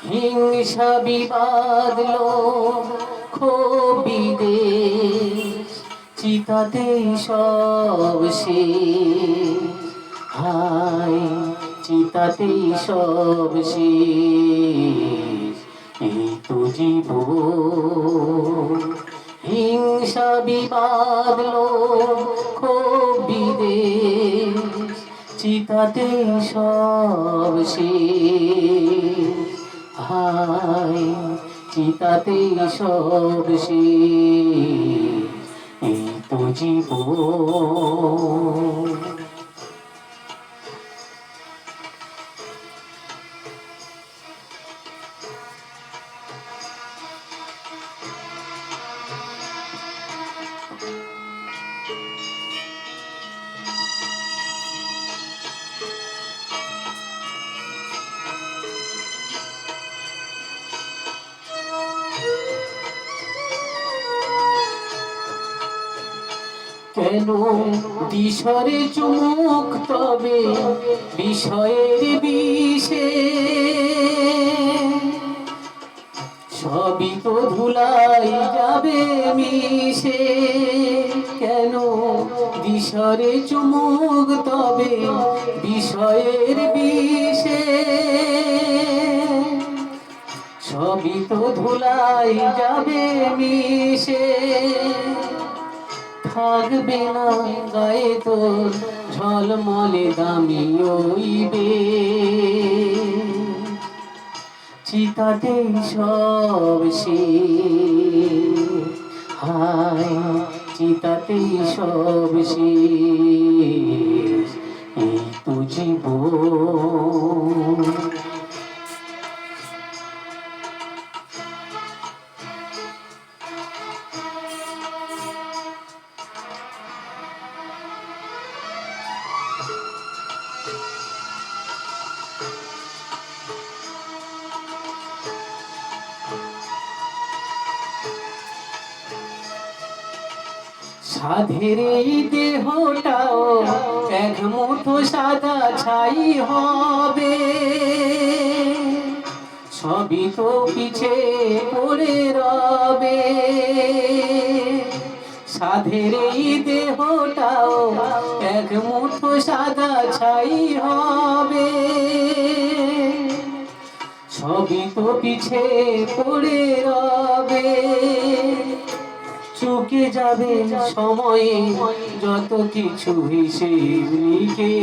হিংসা বিবাদ ক্ষোভ বিদ্বেষ চিতাতেই সব শেষ। হায় চিতাতেই সব শেষ। এই তো জীবন। হিংসা বিবাদ ক্ষোভ বিদ্বেষ চিতাতেই সব শেষ। হায় চিতাতেই সব শেষ। এই তো জীবন। কেন দিশরে চুমুক তবে বিষয়ের বিষে? সবই তো ধুলাই যাবে মিশে। কেন দিশরে চুমুক তবে বিষয়ের বিষে? সবই তো ধুলাই যাবে মিশে। থাকবে না গায়ে তোর ঝলমলে দামি ওইবে। চিতাতেই সব শেষ। হায় চিতাতেই সব শেষ। এই তো জীবন। সাধের এই দেহটাও এক মুঠো সাদা ছাই হবে। সবই তো পিছে পড়ে রবে। সাধের এই দেহটাও এক মুঠো সাদা ছাই হবে। সবই তো পিছে পড়ে রবে। চুকে যাবে সময়ে যত কিছু হিসেব লিখে।